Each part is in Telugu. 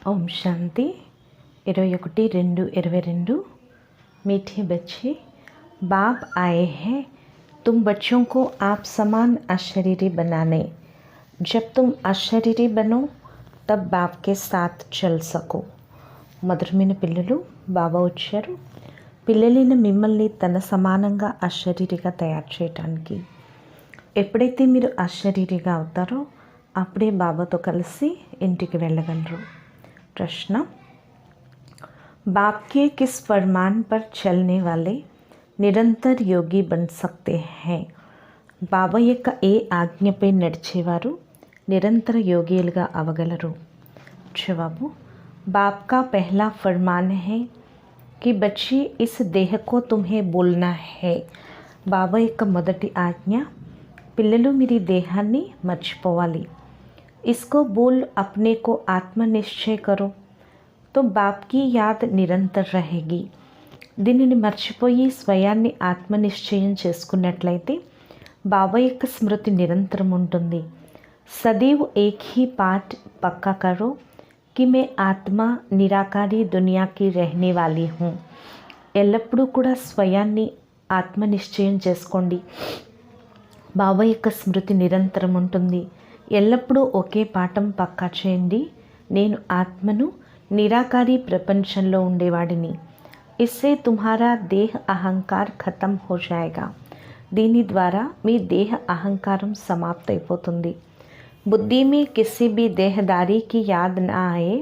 ओम शांति 21/2/22। मीठे बच्चे, बाप आए हैं तुम बच्चों को आप समान अशरीरी बनाने। जब तुम अशरीरी बनो तब बाप के साथ चल सको। మధురమైన పిల్లలు, బాబా వచ్చారు పిల్లలైన మిమ్మల్ని తన సమానంగా అశరీరిగా తయారు చేయటానికి. ఎప్పుడైతే మీరు అశరీరిగా అవుతారో అప్పుడే బాబాతో కలిసి ఇంటికి వెళ్ళగలరు. प्रश्न, बाप के किस फरमान पर चलने वाले निरंतर योगी बन सकते हैं? బాబా యొక్క ఏ ఆజ్ఞపై నడిచేవారు నిరంతర యోగిలుగా అవగలరు? జవాబు, बाप का पहला फरमान है कि बच्चे इस देह को तुम्हें बोलना है. బాబా యొక్క మొదటి ఆజ్ఞ, పిల్లలు మీరు ఈ దేహాన్ని మర్చిపోవాలి. इसको बोल अपने को आत्मनिश्चय करो तो बाप की याद నిరంతర रहेगी. దీనిని మర్చిపోయి స్వయాన్ని ఆత్మనిశ్చయం చేసుకున్నట్లయితే బాబా యొక్క స్మృతి నిరంతరం ఉంటుంది. సदैव एक ही पाठ पक्का करो कि मैं आत्मा निराकारी दुनिया की रहने वाली हूँ. ఎల్లప్పుడూ కూడా స్వయాన్ని ఆత్మనిశ్చయం చేసుకోండి. బాబా యొక్క స్మృతి నిరంతరం ఉంటుంది. ఎల్లప్పుడూ ఒకే పాఠం పక్కా చేయండి, నేను ఆత్మను, నిరాకారి ప్రపంచంలో ఉండేవాడిని. ఇస్సే తుమ్హారా దేహ అహంకార్ ఖతం హో జాయేగా. దీని ద్వారా మీ దేహ అహంకారం సమాప్తైపోతుంది. బుద్ధి में किसी भी देहदारी की याद न आए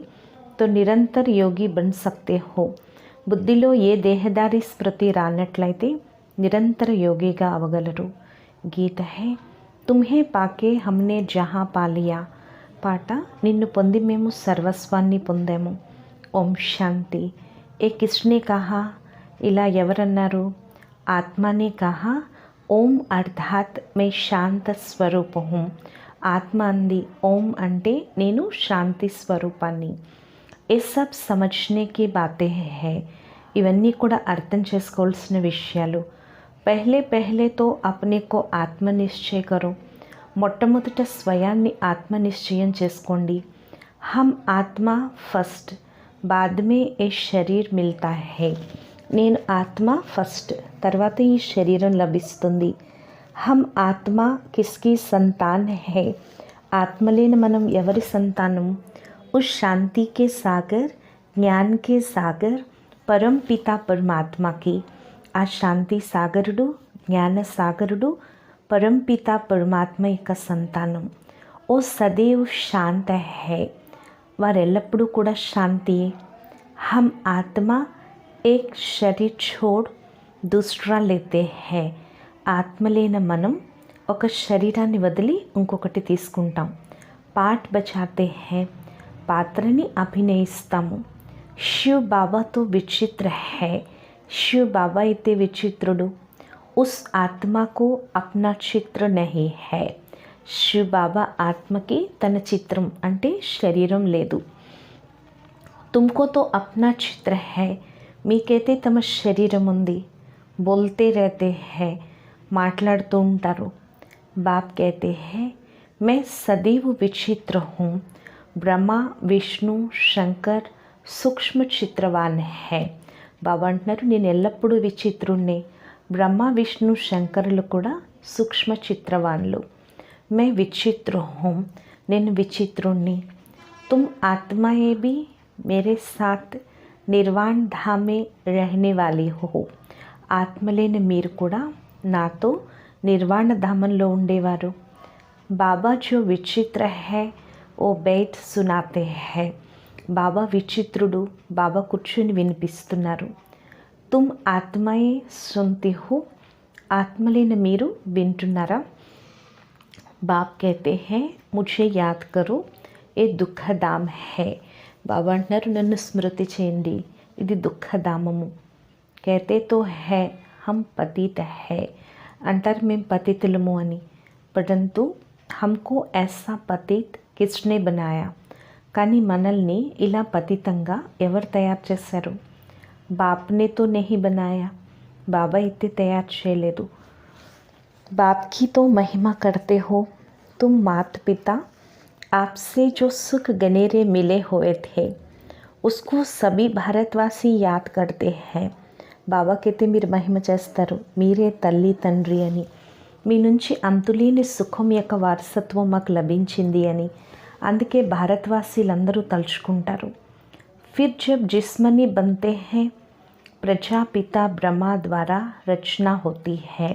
तो निरंतर योगी बन सकते हो. బుద్ధిలో ఏ దేహదారి స్మృతి రానట్లయితే నిరంతర యోగిగా అవగలరు. గీత హై తుమ్హే పాకే హమ్నే జహా పాలియా. పాట, నిన్ను పొంది మేము సర్వస్వాన్ని పొందాము. ఓం శాంతి. ఏ కిస్నే కహా, ఇలా ఎవరన్నారు? ఆత్మనే కహా. ఓం అర్థాత్ మే శాంత స్వరూప హూం. ఆత్మ అంది, ఓం అంటే నేను శాంతి స్వరూపాన్ని. ఏ సబ్ సమజ్నే కి బాతే హై. ఇవన్నీ కూడా అర్థం చేసుకోవాల్సిన విషయాలు. పహలే పహలేతో అప్నేకో ఆత్మనిశ్చయ కరో. మొట్టమొదట స్వయాన్ని ఆత్మనిశ్చయం చేసుకోండి. హమ్ ఆత్మ ఫస్ట్, బాద్ మే ఏ శరీర్ మిల్తా హై. నేను ఆత్మ ఫస్ట్, తర్వాత ఈ శరీరం లభిస్తుంది. హమ్ ఆత్మ కిస్కి సంతాన్ హై. ఆత్మలేని మనం ఎవరి సంతానం? ఉస్ శాంతి కే సాగర్, జ్ఞాన్ కే సాగర్, పరం పితా పరమాత్మకి. ఆ శాంతి సాగరుడు, జ్ఞాన సాగరుడు, పరంపిత పరమాత్మ యొక్క సంతానం. ఓ సदैव శాంత హై. వారెల్లప్పుడూ కూడా శాంతి. హమ్ ఆత్మ ఏక్ శరీర్ ఛోడ్ దూసరా లేతే హై. ఆత్మలేన మనం ఒక శరీరాన్ని వదిలి ఇంకొకటి తీసుకుంటాం. పాఠ్ బచాతే హై, పాత్రని అభినయిస్తాము. శివ్ బాబాతో విచిత్ర హై. शिव बाबा इतने विचित्रुडु. उस आत्मा को अपना चित्र नहीं है. शिव बाबा आत्म की तन चित्रम अंटे शरीरम लेदु. तुमको तो अपना चित्र है. मीकैते तम शरीरम उंदी. बोलते रहते हैं, माटलाडुतू उंटारू. बाप कहते हैं मैं सदैव विचित्र हूँ. ब्रह्मा विष्णु शंकर सूक्ष्म चित्रवान है. బాబా అంటున్నారు, నేను ఎల్లప్పుడూ విచిత్రుణ్ణి. బ్రహ్మ విష్ణు శంకరులు కూడా సూక్ష్మ చిత్రవాన్లు. మే విచిత్ర హూం, నేను విచిత్రుణ్ణి. తుమ్ ఆత్మాయే భీ మేరే సాత్ నిర్వాణ్ ధామే రహనే వాలీ హో. ఆత్మలేని మీరు కూడా నాతో నిర్వాణ ధామంలో ఉండేవారు. బాబా జో విచిత్ర హై ఓ బైట్ సునాతే హై. బాబా విచిత్రుడు. బాబా కూర్చుని వినిపిస్తున్నారు. తుమ్ ఆత్మయే సున్తి హో. ఆత్మలేని మీరు వింటున్నారా? బాప్ कहते हैं मुझे याद करो ये దుఃఖధామ్ హై. బాబా అంటున్నారు, నన్ను స్మృతి చేయండి, ఇది దుఃఖధామము. कहते तो है हम पतित है. అంటారు మేము పతితులము అని. परंतु हमको ऐसा पतित किसने बनाया. కానీ మనల్ని ఇలా పతితంగా ఎవరు తయారు చేశారు? బాప్నే తో నహీ బనాయా. బాబా అయితే తయారు చేయలేదు. బాప్ కి తో మహిమా కర్తే హో. తుమ్ మాత పితా आपसे जो सुख गनेरे मिले हुए थे उसको सभी भारतवासी याद करते हैं. బాబా కైతే మీరు మహిమ చేస్తారు, మీరే తల్లి తండ్రి అని, మీ నుంచి అంతులేని సుఖం యొక్క వారసత్వం మాకు లభించింది అని. అందుకే భారతవాసీలందరూ తలుచుకుంటారు. फिर जब जिस्मनी बनते हैं ప్రజాపిత బ్రహ్మ ద్వారా రచన होती है.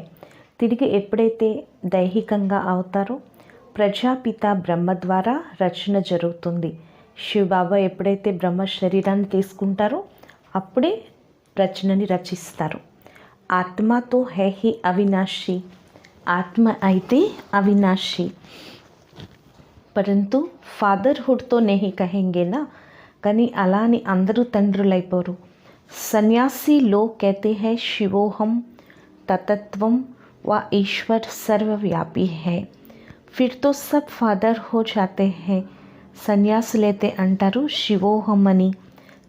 తిరిగి ఎప్పుడైతే దైహికంగా అవుతారో ప్రజాపిత బ్రహ్మ ద్వారా రచన జరుగుతుంది. శివబాబా ఎప్పుడైతే బ్రహ్మ శరీరాన్ని తీసుకుంటారో అప్పుడే రచనని రచిస్తారు. ఆత్మతో హై హి అవినాశి, ఆత్మ అయితే అవినాశి, పరంతు ఫాదర్హుడ్తో నెహి కహెంగేనా, కానీ అలా అని అందరూ తండ్రులైపోరు. సన్యాసి లోग कहते हैं शिवोहम तत्त्वम व ईश्वर सर्वव्यापी है. फिर तो सब फादर हो जाते हैं. సన్యాసులైతే అంటారు శివోహం అని,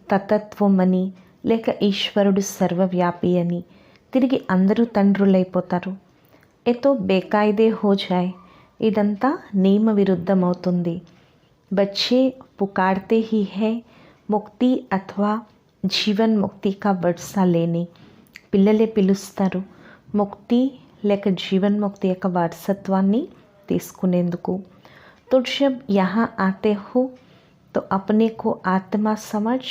తతత్వం అని, లేక ఈశ్వరుడు సర్వవ్యాపి అని. తిరిగి అందరూ తండ్రులైపోతారు. ఏతో బేకాయిదే హో జాయ్, ఇదంతా నియమ విరుద్ధమవుతుంది. బచ్చే పుకార్తే హీ హై ముక్తి అథవా జీవన్ ముక్తి కా బర్సా లేని, పిల్లలే పిలుస్తారు ముక్తి లేక జీవన్ముక్తి యొక్క వారసత్వాన్ని తీసుకునేందుకు. तो जब यहाँ आते हो तो अपने को आत्मा समझ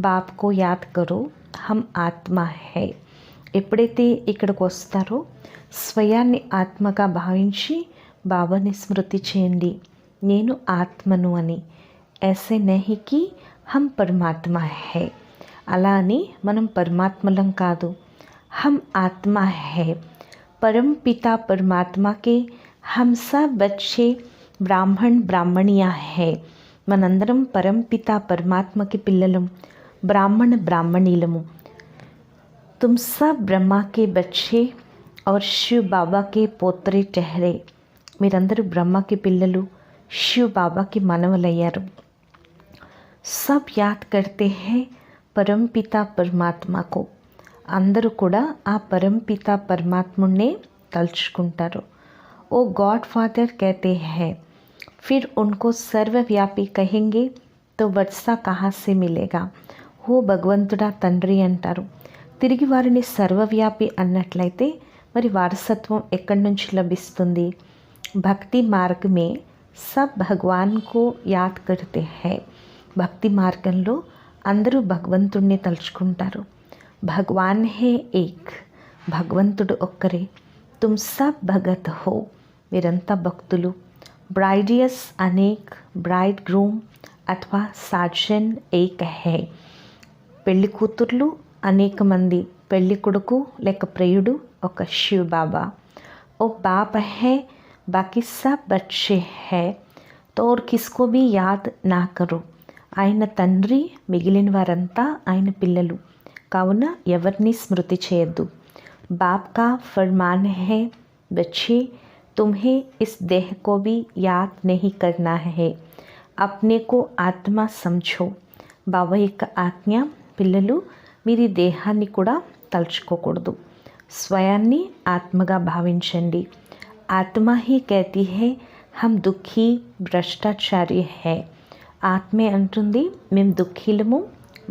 बाप को याद करो, हम आत्मा है. ఎప్పుడైతే ఇక్కడికి వస్తారో స్వయాన్ని ఆత్మగా భావించి బాబాని స్మృతి చేయండి, నేను ఆత్మను అని. ऐसे नहीं कि हम परमात्मा है, అలా అని మనం పరమాత్మలం కాదు. हम आत्मा है. परम पिता परमात्मा के हम सब बच्चे బ్రాహ్మణ్ బ్రాహ్మణియా హై. మనందరం పరంపిత పరమాత్మకి పిల్లలం, బ్రాహ్మణ బ్రాహ్మణీలము. तुम सब ब्रह्मा के बच्चे और शिव बाबा के पोत्रे ठहरे. మీరందరూ బ్రహ్మకి పిల్లలు, శివ్ బాబాకి మనవలయ్యారు. सब याद करते हैं పరంపిత పరమాత్మకు. అందరూ కూడా ఆ పరంపిత పరమాత్మున్నే తలుచుకుంటారు. ओ गॉड फादर कहते हैं, फिर उनको सर्वव्यापी कहेंगे तो वर्षा कहाँ से मिलेगा. हो భగవంతుడా తండ్రి అంటారు. తిరిగి వారిని సర్వవ్యాపి అన్నట్లయితే మరి వారసత్వం ఎక్కడి నుంచి లభిస్తుంది. భక్తి మార్గ మే సబ్ భగవాన్ కో యాద్ కర్తే హై. భక్తి మార్గంలో అందరూ భగవంతుడిని తలుచుకుంటారు. భగవాన్ హే ఏక్, భగవంతుడు ఒక్కరే. తుమ్ సబ్ భగత్ హో, మీరంతా భక్తులు. బ్రైడియస్ అనేక్, బ్రైడ్ గ్రూమ్ అథవా సాజన్ ఏక్ హై. పెళ్లి కూతుర్లు అనేక మంది, పెళ్లి కొడుకు లేక ప్రియుడు ఒక శివ్ బాబా. ఓ బాప్ హై బాకీ సబ్ బచ్చే హై తో और किसको भी याद ना करो. ఆయన తండ్రి, మిగిలిన వారంతా ఆయన పిల్లలు, కావున ఎవరిని స్మృతి చేయొద్దు. బాప్ కా ఫర్మాన్ హై బచ్చే तुम्हें इस देह को भी याद नहीं करना है, अपने को आत्मा समझो. బాబా యొక్క ఆజ్ఞ, పిల్లలు మీరు ఈ దేహాన్ని కూడా తలుచుకోకూడదు, స్వయాన్ని ఆత్మగా భావించండి. ఆత్మ హీ कहती है हम दुखी భ్రష్టాచారి है. ఆత్మే అంటుంది మేము దుఃఖీలము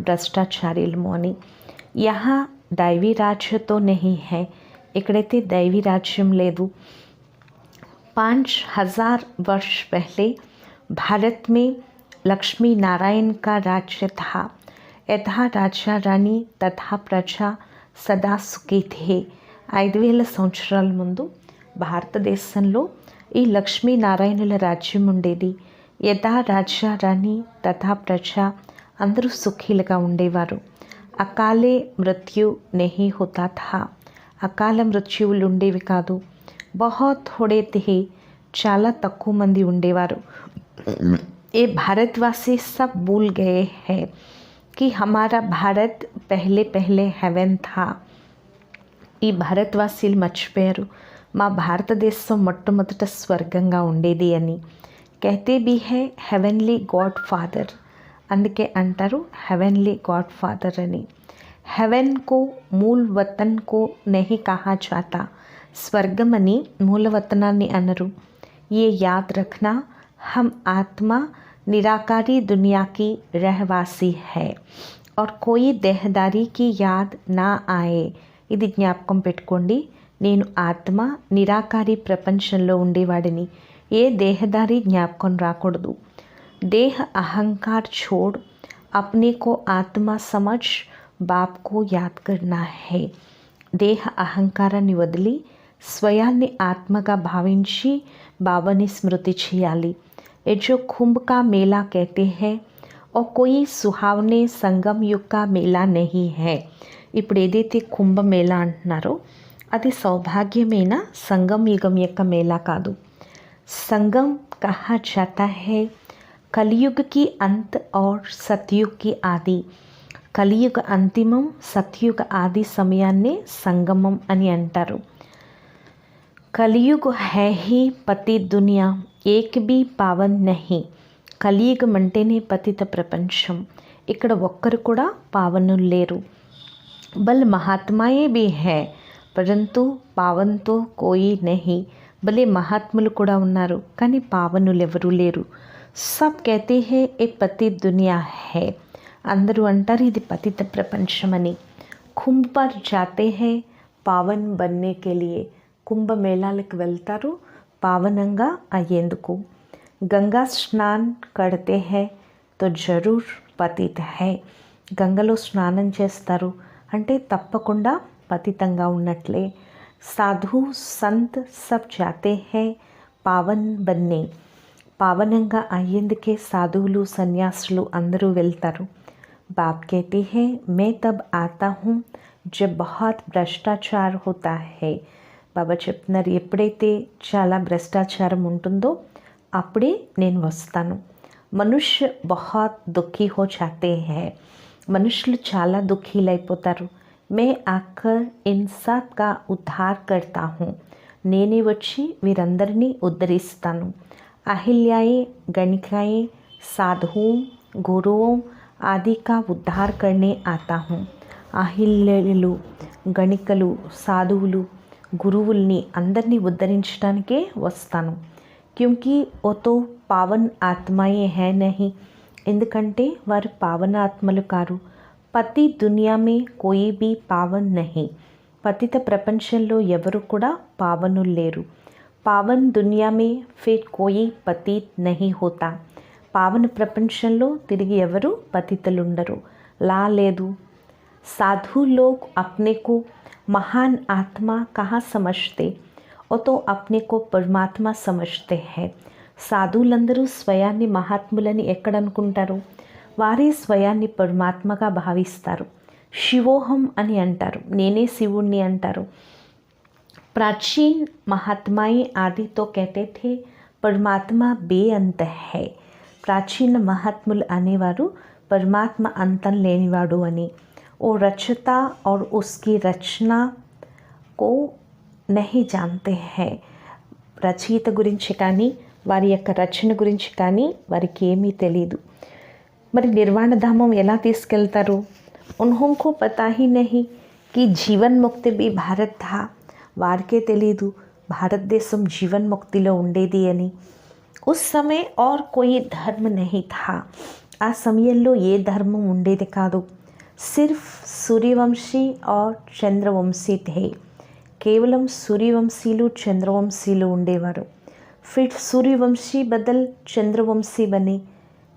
భ్రష్టాచార్యులము అని. యహా దైవీ రాజ్యతో నహీ హై, ఇక్కడైతే దైవీ రాజ్యం లేదు. 5000 वर्ष पहले भारत में लक्ष्मी नारायण का राज्य था. यथा राजा रानी तथा प्रजा सदा सुखी थे. 5000 సంవత్సరాల ముందు భారతదేశంలో ఈ లక్ష్మీనారాయణుల రాజ్యం ఉండేది. యథా రాజా రాణి తథా ప్రజ, అందరూ సుఖీలుగా ఉండేవారు. అకాలే మృత్యు నెహీ హోతా థా, అకాల మృత్యువులు ఉండేవి కాదు. बहुत थोड़े थे, చాలా తక్కువ మంది ఉండేవారు. ये भारतवासी सब भूल गए हैं कि हमारा भारत पहले पहले हेवन था. ఈ భారతవాసీలు మర్చిపోయారు మా భారతదేశం మొట్టమొదట స్వర్గంగా ఉండేది అని. कहते भी है हेवनली गॉड फादर, అందుకే అంటారు हेवनली गॉड फादर అని. हेवन को मूल वतन को नहीं कहा जाता. స్వర్గం అని మూలవతనాన్ని అనరు. ये याद रखना हम आत्मा నిరాకారి दुनिया की रहवासी है और कोई देहदारी की याद ना आए. ఇది జ్ఞాపకం పెట్టుకోండి. నేను ఆత్మ, నిరాకారి ప్రపంచంలో ఉండేవాడిని. ఏ దేహదారి జ్ఞాపకం రాకూడదు. देह अहंकार छोड़ अपने को आत्मा समझ बाप को याद करना है. దేహ అహంకారాన్ని వదిలి స్వయాన్ని ఆత్మగా భావించి బాబాని స్మృతి చేయాలి. ये जो कुंभ का मेला कहते हैं और कोई सुहावने संगम युग का मेला नहीं है. ఇప్పుడు ఏదైతే కుంభమేళా అంటున్నారో అది సౌభాగ్యమైన సంగం యుగం యొక్క మేళా కాదు. संगम कहा जाता है कलयुग की अंत और सतयुग की आदि. కలియుగ అంతిమం, సత్యుగ ఆది సమయాన్నే సంగమం అని అంటారు. కలియుగ है ही पति दुनिया एक भी पावन नहीं. కలియుగం అంటేనే పతిత ప్రపంచం. ఇక్కడ ఒక్కరు కూడా పావనులు లేరు. బల్ మహాత్మాయే भी है परंतु पावन तो कोई नहीं. భలే మహాత్ములు కూడా ఉన్నారు కానీ పావనులు ఎవరూ లేరు. सब कहते हैं ये पति दुनिया है. అందరూ అంటారు ఇది పతిత ప్రపంచమని. కుంభ పర్ జాతే హై పావన్ బన్నే కే లియే. కుంభమేళాలకు వెళ్తారు పావనంగా అయ్యేందుకు. గంగా స్నాన్ కడితే హై తో జరూర్ పతిత్ హై. గంగలో స్నానం చేస్తారు అంటే తప్పకుండా పతితంగా ఉన్నట్లే. సాధు సంత్ సబ్ జాతే హై పావన్ బన్నే. పావనంగా అయ్యేందుకే సాధువులు సన్యాసులు అందరూ వెళ్తారు. बाप कहते हैं मैं तब आता हूँ जब बहुत भ्रष्टाचार होता है. బాబా చెప్తున్నారు ఎప్పుడైతే చాలా భ్రష్టాచారం ఉంటుందో అప్పుడే నేను వస్తాను. మనుష్య బహుత్ దుఃఖీ హో జాతే హై. మనుషులు చాలా దుఃఖీలైపోతారు. మే ఆకర్ ఇన్ సబ్ కా ఉద్ధార్ కర్తా హూँ. నేనే వచ్చి వీరందరినీ ఉద్ధరిస్తాను. అహిల్యాయే గణికాయే సాధుओं गुरुओं ఆది కా ఉద్ధార్ కర్నే ఆతా హూँ. అహిల్యలు, గణికలు, సాధువులు, గురువుల్ని అందరినీ ఉద్ధరించడానికే వస్తాను. క్యూంకి ఓ తో పావన్ ఆత్మాయే హై నహీ. ఎందుకంటే వారు పావనాత్మలు కారు. పతి దునియా మే కోయి బీ పావన్ నహీ. పతిత ప్రపంచంలో ఎవరు కూడా పావనులు లేరు. పావన్ దునియా మే ఫిర్ కోయి పతిత్ నహీ హోతా. పావన ప్రపంచంలో తిరిగి ఎవరు పతితులుండరు. లా లేదు. साधु लोग अपने को महान आत्मा कहाँ समझते और तो अपने को परमात्मा समझते हैं. సాధువులందరూ స్వయాన్ని మహాత్ములని ఎక్కడ అనుకుంటారు? వారే స్వయాన్ని పరమాత్మగా భావిస్తారు. శివోహం అని అంటారు. నేనే శివుణ్ణి అంటారు. प्राचीन महात्माएं आदि तो कहते थे परमात्मा बेअंत है. ప్రాచీన మహాత్ములు అనేవారు పరమాత్మ అంతం లేనివాడు అని. ఓ రచయిత और उसकी रचना को नहीं जानते हैं. రచయిత గురించి కానీ వారి యొక్క రచన గురించి కానీ వారికి ఏమీ తెలియదు. మరి నిర్వాణధామం ఎలా తీసుకెళ్తారు? उन्हों को पता ही नहीं कि जीवन मुक्ति भी भारत था. వారికే తెలీదు భారతదేశం జీవన్ ముక్తిలో ఉండేది అని. उस समय और कोई धर्म नहीं था. ఆ సమయంలో ఏ ధర్మం ఉండేది కాదు. సిర్ఫ్ సూర్యవంశీ और చంద్రవంశీ थे. కేవలం సూర్యవంశీలు చంద్రవంశీలు ఉండేవారు. फिर सूर्यवंशी बदल చంద్రవంశీ బని.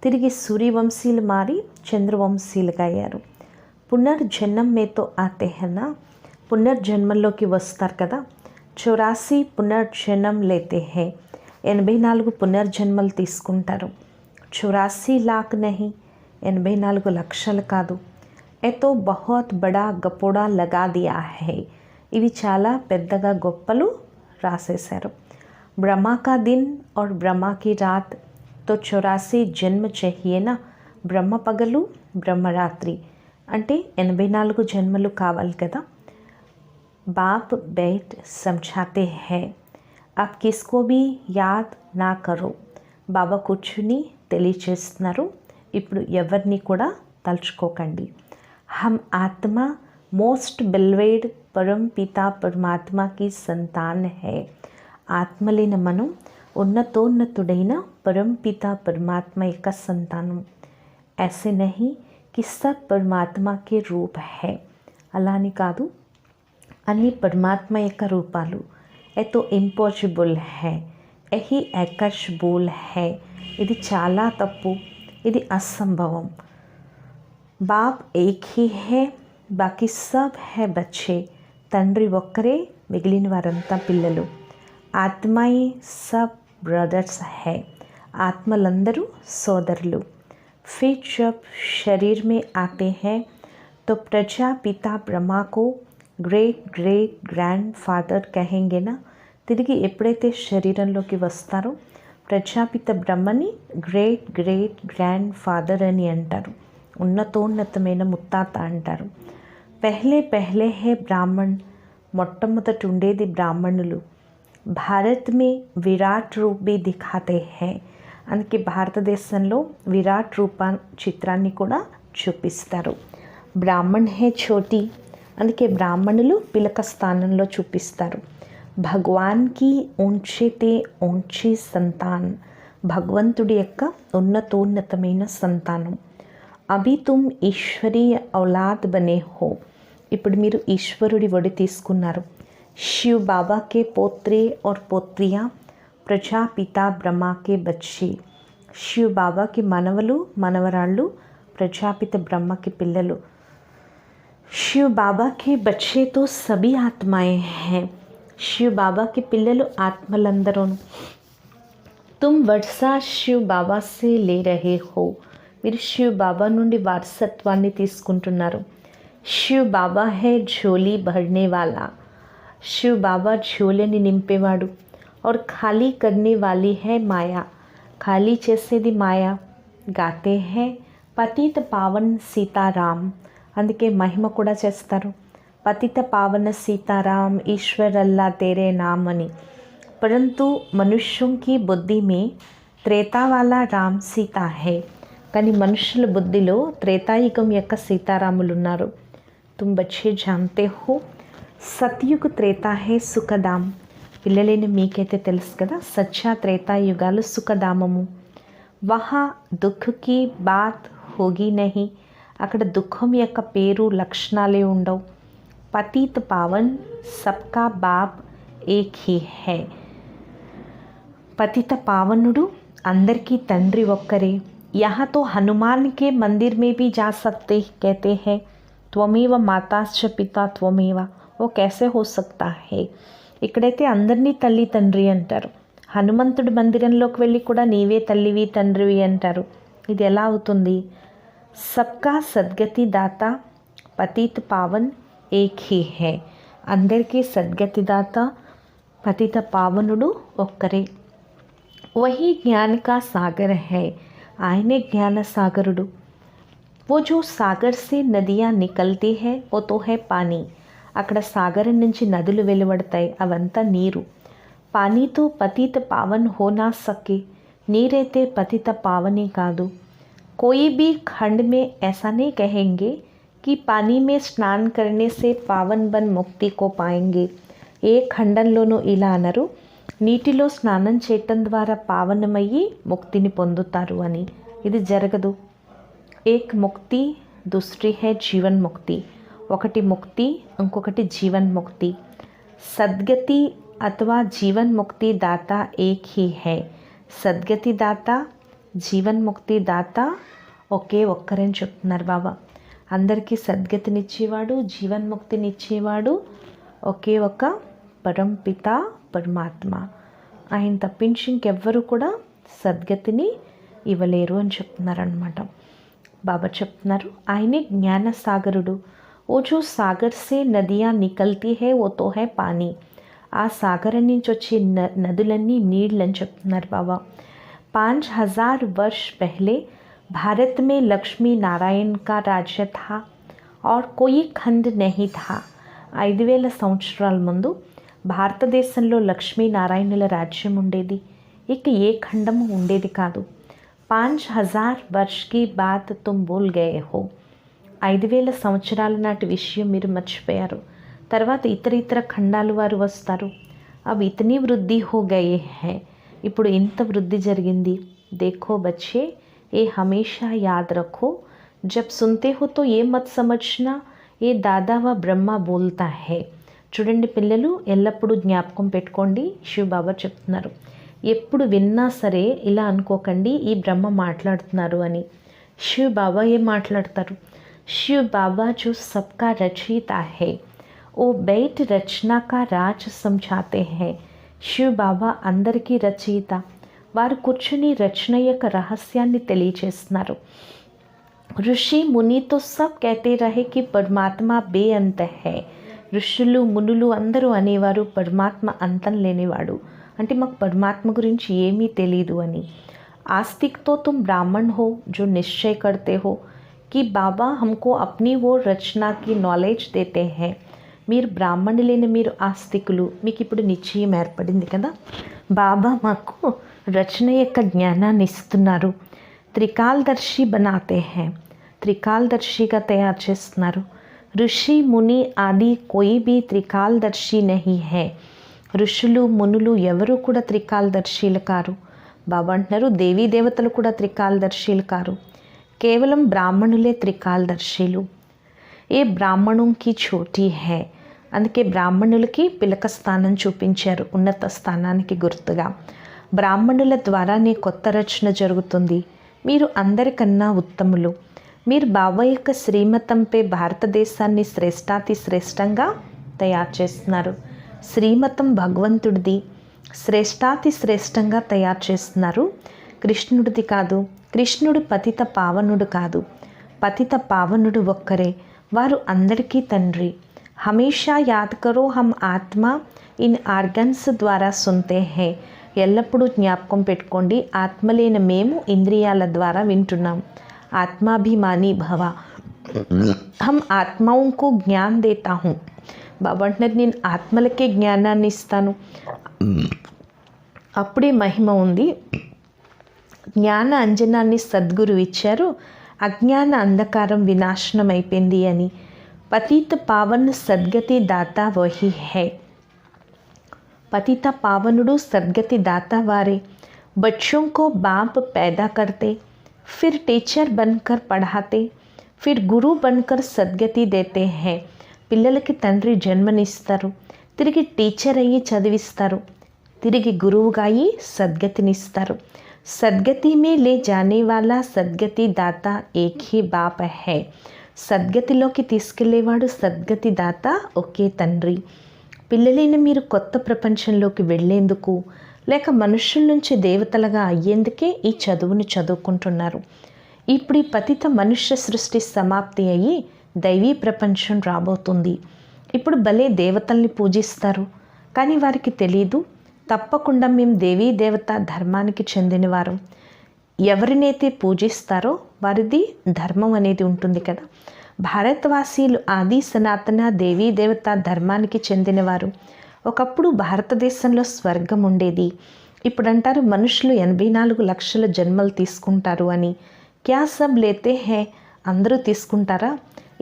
తిరిగి సూర్యవంశీలు మారి చంద్రవంశీలుగా అయ్యారు. పునర్జన్మ మే తో ఆతే హై నా. పునర్జన్మల్లోకి వస్తారు కదా. 84 పునర్జన్మ లేతే హై. 84 పునర్జన్మలు తీసుకుంటారు. 84 लाख नहीं, 84 లక్షలు కాదు. ఏతో బహుత్ బడా గపోడా లగా దియా హై. ఇవి చాలా పెద్దగా గొప్పలు రాసేశారు. బ్రహ్మా కా దిన్ और బ్రహ్మా की रात तो 84 జన్మ चाहिए ना. బ్రహ్మ పగలు, బ్రహ్మరాత్రి అంటే 84 జన్మలు కావాలి కదా. बाप बैठ समझाते हैं अब किसको भी याद ना करो. బాబా కూర్చుని తెలియచేస్తున్నారు, ఇప్పుడు ఎవరిని కూడా తలుచుకోకండి. हम आत्मा मोस्ट बिलवेड परम पिता परमात्मा की संतान है. ఆత్మలైన మనం ఉన్నతోన్నతుడైన परमपिता परमात्मा యొక్క సంతానం। ऐसे नहीं कि सब परमात्मा के रूप है, అలా అని కాదు, అన్ని పరమాత్మ యొక్క రూపాలు। ఏ తో ఇంపాసిబుల్ है, यही आकाश बोल है, ఇది చాలా తప్పు, ఇది అసంభవం। बाप एक ही है, बाकी सब है बच्चे, తండ్రి ఒక్కరే, మిగిలిన వారంతా పిల్లలు। ఆత్మాయి सब ब्रदर्स है, ఆత్మలందరూ సోదరులు। फिर जब शरीर में आते हैं तो प्रजापिता ब्रह्मा को ग्रेट ग्रेट ग्रैंड फादर कहेंगे ना। తిరిగి ఎప్పుడైతే శరీరంలోకి వస్తారో ప్రజాపిత బ్రహ్మని గ్రేట్ గ్రేట్ గ్రాండ్ ఫాదర్ అని అంటారు, ఉన్నతోన్నతమైన ముత్తాత అంటారు। పహలే పహలే హే బ్రాహ్మణ్, మొట్టమొదటి ఉండేది బ్రాహ్మణులు। భారత్ మే విరాట్ రూప్ భీ దిఖాతే హై, అందుకే భారతదేశంలో విరాట్ రూప చిత్రాన్ని కూడా చూపిస్తారు। బ్రాహ్మణ్ హే చోటి, అందుకే బ్రాహ్మణులు పిలక స్థానంలో చూపిస్తారు। భగవాన్ కి ఊంచితే ఊంచి సంతాన్, భగవంతుడి యొక్క ఉన్నతోన్నతమైన సంతానం। అభి తుమ్ ఈశ్వరీయ ఔలాద్ బనే హో, ఇప్పుడు మీరు ఈశ్వరుడి ఒడి తీసుకున్నారు। शिव बाबा के पोत्रे और पोत्रियाँ प्रजापिता ब्रह्मा के बच्चे, शिव बाबा के మనవలు మనవరాళ్ళు ప్రజాపిత బ్రహ్మకి పిల్లలు। शिव बाबा के बच्चे तो सभी आत्माएं हैं, शिव बाबा के పిల్లలు ఆత్మలందరూ। तुम वर्षा शिव बाबा से ले रहे हो, మీరు शिव बाबा నుండి వారసత్వాన్ని తీసుకుంటున్నారు। शिव बाबा है झोली भरने वाला, शिव बाबा झोलेని నింపేవాడు। और खाली करने वाली है माया, ఖాళీ చేసేది మాయా। గాతే హై పతిత పావన్ సీతారాం, అందుకే మహిమ కూడా చేస్తారు। పతిత పావన సీతారాం ఈశ్వర్ అల్లా తేరే నామ్ అని। परंतु मनुष्यों की बुद्धि में त्रेता वाला राम सीता है, కానీ మనుషుల బుద్ధిలో త్రేతాయుగం యొక్క సీతారాములు ఉన్నారు। तुम बच्चे जानते हो సత్యుగ్ త్రేతా హే సుఖధామ్, పిల్లలేని మీకైతే తెలుసు కదా, సచ్చా త్రేతాయుగాలు సుఖధామము। వహా దుఃఖ్ కి బాత్ హోగి నహి, అక్కడ దుఃఖం యొక్క పేరు లక్షణాలే ఉండవు। పతిత్ పావన్ సబ్కా బాప్ ఏక్ హీ హై, పతిత పావనుడు అందరికీ తండ్రి ఒక్కరే। यहाँ तो हनुमान के मंदिर में भी जा सकते कहते हैं त्वमेव माताश्च पिता त्वमेव, वो कैसे हो सकता है, ఇక్కడైతే అందరినీ తల్లి తండ్రి అంటారు, హనుమంతుడి మందిరంలోకి వెళ్ళి కూడా నీవే తల్లివి తండ్రివి అంటారు, ఇది ఎలా అవుతుంది? సబ్కా సద్గతి దాత పతిత పావన్ ఏక్ హీ హై, అందరికీ సద్గతి దాత పతిత పావనుడు ఒక్కరే। వహీ జ్ఞాన కా సాగర్ హై, ఆయనే జ్ఞాన సాగరుడు। वो जो सागर से नदियाँ निकलती है वो तो है पानी, అక్కడ సాగరం నుంచి నదులు వెలువడతాయి, అవంతా నీరు। పానీతో పతిత పావన్ హోనా సకే, నీరైతే పతిత పావని కాదు। कोई भी खंड में ऐसा नहीं कहेंगे कि पानी में स्नान करने से पावन बन मुक्ति को पाएंगे, ఏ ఖండంలోనూ ఇలా అనరు నీటిలో స్నానం చేయటం ద్వారా పావనమయ్యి ముక్తిని పొందుతారు అని, ఇది జరగదు। ఏక్ ముక్తి దూసరి హై జీవన్ ముక్తి, ఒకటి ముక్తి ఇంకొకటి జీవన్ ముక్తి। సద్గతి అథవా జీవన్ ముక్తి దాత ఏక్ హీ హై, సద్గతి దాత జీవన్ ముక్తి దాత ఒకే ఒక్కరని చెప్తున్నారు బాబా। అందరికీ సద్గతినిచ్చేవాడు జీవన్ముక్తినిచ్చేవాడు ఒకే ఒక పరంపిత పరమాత్మ, ఆయన తప్పించి ఇంకెవ్వరూ కూడా సద్గతిని ఇవ్వలేరు అని చెప్తున్నారనమాట। బాబా చెప్తున్నారు ఆయనే జ్ఞాన సాగరుడు। ఓ జో సాగర్ సే నదియా నికల్తీ హై ఓ తో హై పానీ, ఆ సాగరం నుంచి వచ్చే నదులన్నీ నీళ్ళని చెప్తున్నారు బాబా। 5000 वर्ष पहले भारत में लक्ष्मी नारायण का राज्य था और कोई खंड नहीं था। 5000 సంవత్సరాల ముందు భారతదేశంలో లక్ష్మీనారాయణుల రాజ్యం ఉండేది, ఇక ఏ ఖండము ఉండేది కాదు। 5000 वर्ष की बात तुम भूल गए हो, 5000 సంవత్సరాల నాటి విషయం మీరు మర్చిపోయారు। తర్వాత ఇతర ఖండాలు వారు వస్తారు, అవి ఇతनी वृद्धि हो गए हैं, ఇప్పుడు ఇంత వృద్ధి జరిగింది. देखो बच्चे, ये हमेशा याद रखो, जब सुनते हो तो ये मत समझना ये दादा व ब्रह्मा बोलता है. చూడండి పిల్లలు, ఎల్లప్పుడూ జ్ఞాపకం పెట్టుకోండి. శివ బాబా చెప్తున్నారు, ఎప్పుడు విన్నా సరే ఇలా అనుకోకండి ఈ బ్రహ్మ మాట్లాడుతున్నారు అని. శివ బాబా ఏం మాట్లాడతారు? शिव बाबा जो सबका रचयिता है, वो बैठ रचना का राज समझाते हैं. शिव बाबा అందరికీ రచయిత, వారు కూర్చుని రచన యొక్క రహస్యాన్ని తెలియచేస్తున్నారు. ఋషి మునితో సబ్ कहते रहे कि परमात्मा बेअंत है. ఋషులు మునులు అందరూ అనేవారు పరమాత్మ అంతం లేనివాడు, అంటే మాకు పరమాత్మ గురించి ఏమీ తెలియదు అని. आस्तिक तो तुम ब्राह्मण हो जो निश्चय करते हो कि बाबा हमको अपनी वो रचना की नॉलेज देते हैं. మీరు బ్రాహ్మణులైన మీరు ఆస్తికులు, మీకు ఇప్పుడు నిశ్చయం ఏర్పడింది కదా, బాబా మాకు రచన యొక్క జ్ఞానాన్ని ఇస్తున్నారు. త్రికాలదర్శి బనాతే హై, త్రికాలదర్శిగా తయారు చేస్తున్నారు. ఋషి ముని ఆది కోయి బి త్రికాలదర్శి నహీ హై. ఋషులు మునులు ఎవరు కూడా త్రికాలదర్శీలు కారు. బాబా అంటున్నారు దేవీ దేవతలు కూడా త్రికాలదర్శీలు కారు, కేవలం బ్రాహ్మణులే త్రికాలదర్శీలు. ఏ బ్రాహ్మణుకి చోటీ హై, అందుకే బ్రాహ్మణులకి పిలక స్థానం చూపించారు, ఉన్నత స్థానానికి గుర్తుగా. బ్రాహ్మణుల ద్వారానే కొత్త రచన జరుగుతుంది. మీరు అందరికన్నా ఉత్తములు. మీరు బాబా యొక్క శ్రీమతంపై భారతదేశాన్ని శ్రేష్టాతి శ్రేష్టంగా తయారు చేస్తున్నారు. శ్రీమతం భగవంతుడిది, శ్రేష్టాతి శ్రేష్టంగా తయారు చేస్తున్నారు, కృష్ణుడిది కాదు. కృష్ణుడు పతిత పావనుడు కాదు, పతిత పావనుడు ఒక్కరే, వారు అందరికీ తండ్రి. హమేషా యాద్ కరో హమ్ ఆత్మ ఇన్ ఆర్గన్స్ ద్వారా సున్తే హై. ఎల్లప్పుడూ జ్ఞాపకం పెట్టుకోండి, ఆత్మలైన మేము ఇంద్రియాల ద్వారా వింటున్నాం. ఆత్మాభిమాని భవ, హమ్ ఆత్మావుకు జ్ఞాన్ దేతా హూ. బాబా అంటున్నారు నేను ఆత్మలకే జ్ఞానాన్ని ఇస్తాను, అప్పుడే మహిమ ఉంది. జ్ఞాన అంజనాన్ని సద్గురు ఇచ్చారు, అజ్ఞాన అంధకారం వినాశనం అయిపోయింది అని. పతిత పావన్ సద్గతి దాత వహీ హై. పతిత పావనుడు సద్గతి దాత వారే. बच्चों को बाप पैदा करते, फिर टीचर बनकर पढ़ाते, फिर गुरु बनकर सद्गति देते हैं. పిల్లలకి తండ్రి జన్మనిస్తారు, తిరిగి టీచర్ అయ్యి చదివిస్తారు, తిరిగి గురువుగా అయ్యి సద్గతినిస్తారు. సద్గతి మే లే జానే వాలా సద్గతి దాత ఏక్ హీ బాప్ హై. సద్గతిలోకి తీసుకెళ్లేవాడు సద్గతి దాత ఒకే తండ్రి. పిల్లలైన మీరు కొత్త ప్రపంచంలోకి వెళ్ళేందుకు లేక మనుషుల నుంచి దేవతలుగా అయ్యేందుకే ఈ చదువును చదువుకుంటున్నారు. ఇప్పుడు ఈ పతిత మనుష్య సృష్టి సమాప్తి అయ్యి దైవీ ప్రపంచం రాబోతుంది. ఇప్పుడు భలే దేవతల్ని పూజిస్తారు, కానీ వారికి తెలీదు తప్పకుండా మేము దేవీ దేవత ధర్మానికి చెందినవారు. ఎవరినైతే పూజిస్తారో వారిది ధర్మం అనేది ఉంటుంది కదా. భారతవాసీలు ఆది సనాతన దేవీ దేవత ధర్మానికి చెందినవారు. ఒకప్పుడు భారతదేశంలో స్వర్గం ఉండేది. ఇప్పుడు అంటారు మనుషులు 84 లక్షల జన్మలు తీసుకుంటారు అని. క్యా సబ్ లేతే హే, అందరూ తీసుకుంటారా?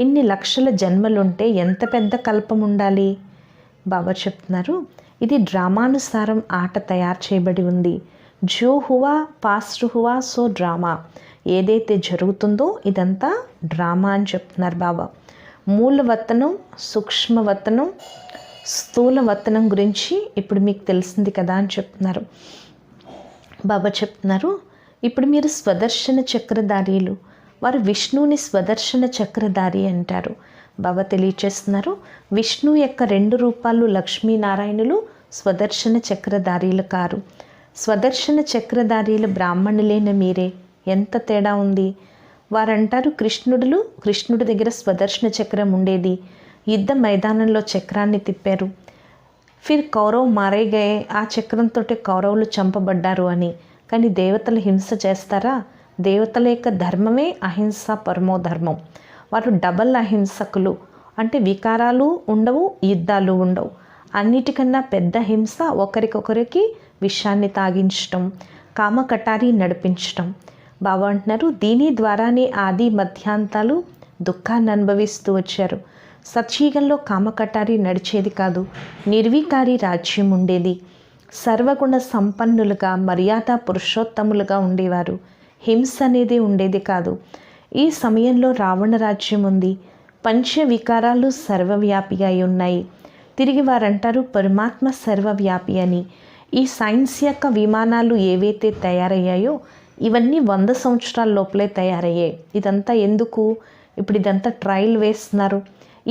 ఇన్ని లక్షల జన్మలుంటే ఎంత పెద్ద కల్పం ఉండాలి? బాబా చెప్తున్నారు ఇది డ్రామానుసారం ఆట తయారు చేయబడి ఉంది. జో హువా పాస్ట్ హువా సో డ్రామా. ఏదైతే జరుగుతుందో ఇదంతా డ్రామా అని చెప్తున్నారు బాబా. మూలవతనం, సూక్ష్మవతనం, స్థూలవతనం గురించి ఇప్పుడు మీకు తెలిసింది కదా అని చెప్తున్నారు. బాబా చెప్తున్నారు ఇప్పుడు మీరు స్వదర్శన చక్రధారీలు. వారు విష్ణువుని స్వదర్శన చక్రధారి అంటారు. బాబా తెలియచేస్తున్నారు విష్ణు యొక్క 2 రూపాలు లక్ష్మీనారాయణులు స్వదర్శన చక్రధారీలు కారు. స్వదర్శన చక్రధారీలు బ్రాహ్మణులైన మీరే. ఎంత తేడా ఉంది. వారంటారు కృష్ణుడి దగ్గర స్వదర్శన చక్రం ఉండేది, యుద్ధ మైదానంలో చక్రాన్ని తిప్పారు. ఫిర్ కౌరవ్ మారే గయే, ఆ చక్రంతో కౌరవులు చంపబడ్డారు అని. కానీ దేవతలు హింస చేస్తారా? దేవతల యొక్క ధర్మమే అహింస పరమో ధర్మం. వారు డబల్ అహింసకులు, అంటే వికారాలు ఉండవు, యుద్ధాలు ఉండవు. అన్నిటికన్నా పెద్ద హింస ఒకరికొకరికి విషాన్ని తాగించటం, కామకటారి నడిపించటం. బాబా అంటున్నారు దీని ద్వారానే ఆది మధ్యాంతాలు దుఃఖాన్ని అనుభవిస్తూ వచ్చారు. సత్యుగంలో కామకటారి నడిచేది కాదు, నిర్వికారి రాజ్యం ఉండేది. సర్వగుణ సంపన్నులుగా మర్యాద పురుషోత్తములుగా ఉండేవారు. హింస అనేది ఉండేది కాదు. ఈ సమయంలో రావణ రాజ్యం ఉంది. పంచ వికారాలు సర్వవ్యాపి అయి ఉన్నాయి. తిరిగి వారంటారు పరమాత్మ సర్వవ్యాపి అని. ఈ సైన్స్ యొక్క విమానాలు ఏవైతే తయారయ్యాయో ఇవన్నీ 100 సంవత్సరాల లోపలే తయారయ్యాయి. ఇదంతా ఎందుకు? ఇప్పుడు ఇదంతా ట్రయల్ వేస్తున్నారు.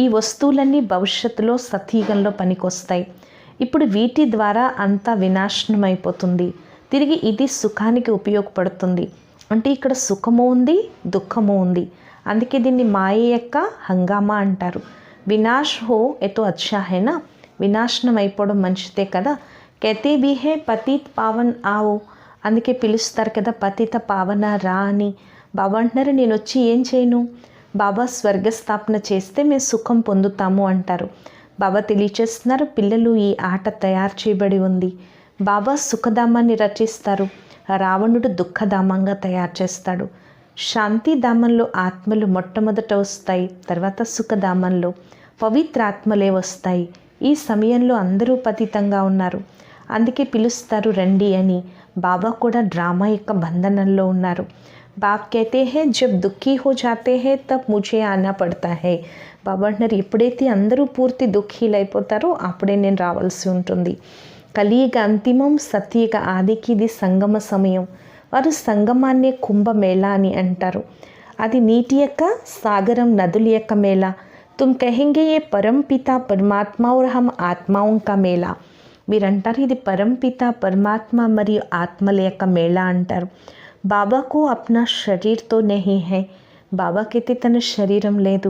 ఈ వస్తువులన్నీ భవిష్యత్తులో సతీగంలో పనికొస్తాయి. ఇప్పుడు వీటి ద్వారా అంతా వినాశనం అయిపోతుంది. తిరిగి ఇది సుఖానికి ఉపయోగపడుతుంది. అంటే ఇక్కడ సుఖము ఉంది, దుఃఖము ఉంది. అందుకే దీన్ని మాయ యొక్క హంగామా అంటారు. వినాశ్ హో ఎతో అచ్చా హేనా, వినాశనం అయిపోవడం మంచిదే కదా. కైతే భీ హే పతిత్ పావన్ ఆవో, అందుకే పిలుస్తారు కదా పతిత పావన రా అని. బాబా అంటున్నారు నేను వచ్చి ఏం చేయను, బాబా స్వర్గస్థాపన చేస్తే మేము సుఖం పొందుతాము అంటారు. బాబా తెలియచేస్తున్నారు పిల్లలు ఈ ఆట తయారు చేయబడి ఉంది. బాబా సుఖధామాన్ని రచిస్తారు, రావణుడు దుఃఖధామంగా తయారు చేస్తాడు. శాంతిధామంలో ఆత్మలు మొట్టమొదట వస్తాయి, తర్వాత సుఖధామంలో పవిత్ర ఆత్మలే వస్తాయి. ఈ సమయంలో అందరూ పతితంగా ఉన్నారు, అందుకే పిలుస్తారు రండి అని. బాబా కూడా డ్రామా యొక్క బంధనంలో ఉన్నారు. బాబ్ कहते हैं जब दुखी हो जाते हैं तब मुझे आना पड़ता है. బాబా అంటున్నారు ఎప్పుడైతే అందరూ పూర్తి దుఃఖీలైపోతారో అప్పుడే నేను రావాల్సి ఉంటుంది. కలియుగ అంతిమం, సత్యుగ ఆదికి ఇది సంగమ సమయం. వారు సంగమాన్నే కుంభమేళా అని అంటారు. అది నీటి యొక్క సాగరం, నదుల యొక్క మేళ. తుమ్ కహెంగే ఏ పరంపిత పరమాత్మ और हम ఆత్మాओं का మేళా. మీరంటారు ఇది పరంపిత పరమాత్మ మరియు ఆత్మల యొక్క మేళా అంటారు. బాబాకు అప్నా శరీర్తో నహీ హై, బాబాకైతే తన శరీరం లేదు.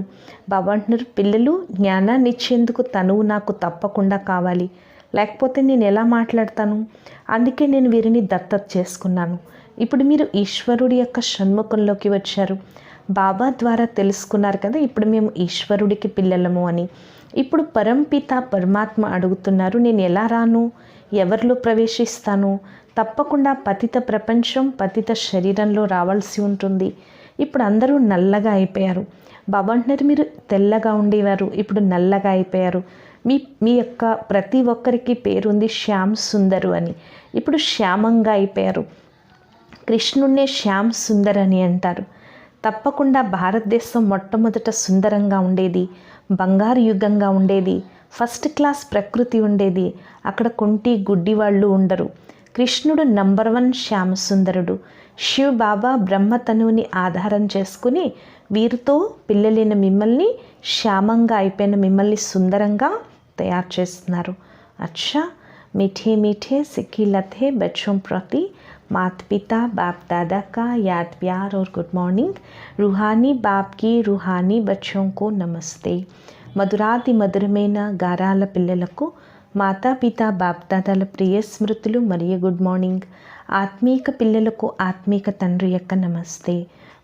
బాబా అంటున్నారు పిల్లలు జ్ఞానాన్ని ఇచ్చేందుకు తనువు నాకు తప్పకుండా కావాలి, లేకపోతే నేను ఎలా మాట్లాడతాను. అందుకే నేను వీరిని దత్తత చేసుకున్నాను. ఇప్పుడు మీరు ఈశ్వరుడి యొక్క షణ్ముఖంలోకి వచ్చారు. బాబా ద్వారా తెలుసుకున్నారు కదా ఇప్పుడు మేము ఈశ్వరుడికి పిల్లలము అని. ఇప్పుడు పరంపిత పరమాత్మ అడుగుతున్నారు నేను ఎలా రాను, ఎవరిలో ప్రవేశిస్తాను. తప్పకుండా పతిత ప్రపంచం, పతిత శరీరంలో రావాల్సి ఉంటుంది. ఇప్పుడు అందరూ నల్లగా అయిపోయారు. బాబా అంటున్నారు మీరు తెల్లగా ఉండేవారు, ఇప్పుడు నల్లగా అయిపోయారు. మీ యొక్క ప్రతి ఒక్కరికి పేరుంది శ్యామ్ సుందరు అని. ఇప్పుడు శ్యామంగా అయిపోయారు. కృష్ణున్నే శ్యామ్ సుందర్ అని అంటారు. తప్పకుండా భారతదేశం మొట్టమొదట సుందరంగా ఉండేది, బంగారు యుగంగా ఉండేది, ఫస్ట్ క్లాస్ ప్రకృతి ఉండేది. అక్కడ కుంటి గుడ్డి వాళ్ళు ఉండరు. కృష్ణుడు నంబర్ 1 శ్యామ సుందరుడు. శివ్ బాబా బ్రహ్మతనువుని ఆధారం చేసుకుని వీరితో పిల్లలైన మిమ్మల్ని, శ్యామంగా అయిపోయిన మిమ్మల్ని సుందరంగా తయారు చేస్తున్నారు. అచ్చా मीठे मीठे सिक्की लथे बच्चों प्रति माता पिता बाप दादा का याद प्यार और गुड मॉर्निंग. रूहानी बाप की रूहानी बच्चों को नमस्ते. మధురాతి మధురమైన గారాల పిల్లలకు మాతాపిత బాప్దాదాల ప్రియ స్మృతులు మరియు గుడ్ మార్నింగ్. ఆత్మీక పిల్లలకు ఆత్మీక తండ్రి యొక్క నమస్తే.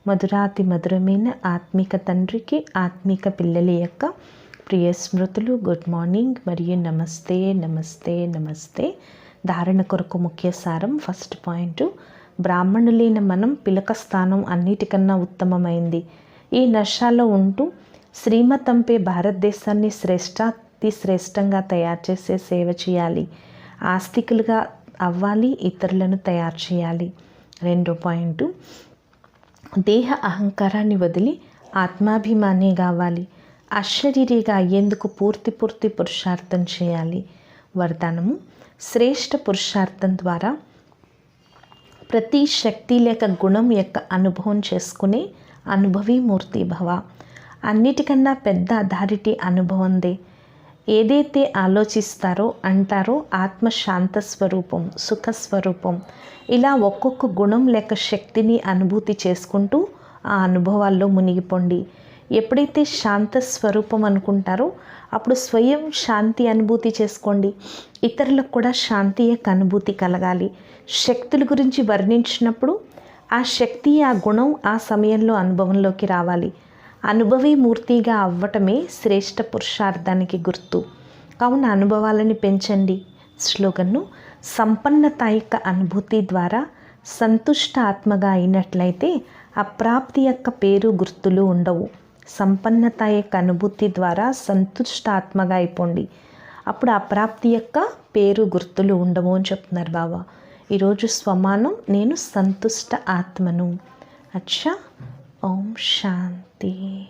మధురాతి మధురమైన ఆత్మీక తండ్రికి ఆత్మీక పిల్లల యొక్క ప్రియ స్మృతులు, గుడ్ మార్నింగ్ మరియు నమస్తే నమస్తే నమస్తే. ధారణ కొరకు ముఖ్య సారం. ఫస్ట్ పాయింట్, బ్రాహ్మణులైన మనం పిలక స్థానం అన్నిటికన్నా ఉత్తమమైంది. ఈ నశాలో ఉంటూ శ్రీమతంపై భారతదేశాన్ని శ్రేష్టాతి శ్రేష్టంగా తయారు చేసే సేవ చేయాలి. ఆస్తికులుగా అవ్వాలి, ఇతరులను తయారు చేయాలి. రెండో పాయింట్, దేహ అహంకారాన్ని వదిలి ఆత్మాభిమాని కావాలి. అశరీరిగా అయ్యేందుకు పూర్తి పురుషార్థం చేయాలి. వరదానము, శ్రేష్ఠ పురుషార్థం ద్వారా ప్రతి శక్తి లేక గుణం యొక్క అనుభవం చేసుకునే అనుభవీ మూర్తి భవ. అన్నిటికన్నా పెద్ద అథారిటీ అనుభవందే. ఏదైతే ఆలోచిస్తారో అంటారో ఆత్మ శాంత స్వరూపం, సుఖ స్వరూపం. ఇలా ఒక్కొక్క గుణం లేక శక్తిని అనుభూతి చేసుకుంటూ ఆ అనుభవాల్లో మునిగిపోండి. ఎప్పుడైతే శాంత స్వరూపం అనుకుంటారో అప్పుడు స్వయం శాంతి అనుభూతి చేసుకోండి. ఇతరులకు కూడా శాంతి యొక్క అనుభూతి కలగాలి. శక్తుల గురించి వర్ణించినప్పుడు ఆ శక్తి, ఆ గుణం ఆ సమయంలో అనుభవంలోకి రావాలి. అనుభవీ మూర్తిగా అవ్వటమే శ్రేష్ఠ పురుషార్థానికి గుర్తు. కావున అనుభవాలని పెంచండి. స్లోగన్ను, సంపన్నత యొక్క అనుభూతి ద్వారా సంతుష్ట ఆత్మగా అయినట్లయితే అప్రాప్తి యొక్క పేరు గుర్తులు ఉండవు. సంపన్నత యొక్క అనుభూతి ద్వారా సంతుష్ట ఆత్మగా అయిపోండి. అప్పుడు ఆ ప్రాప్తి యొక్క పేరు గుర్తులు ఉండవు అని చెప్తున్నారు బాబా. ఈరోజు స్వమానం, నేను సంతుష్ట ఆత్మను. అచ్చా, ఓం శాంతి.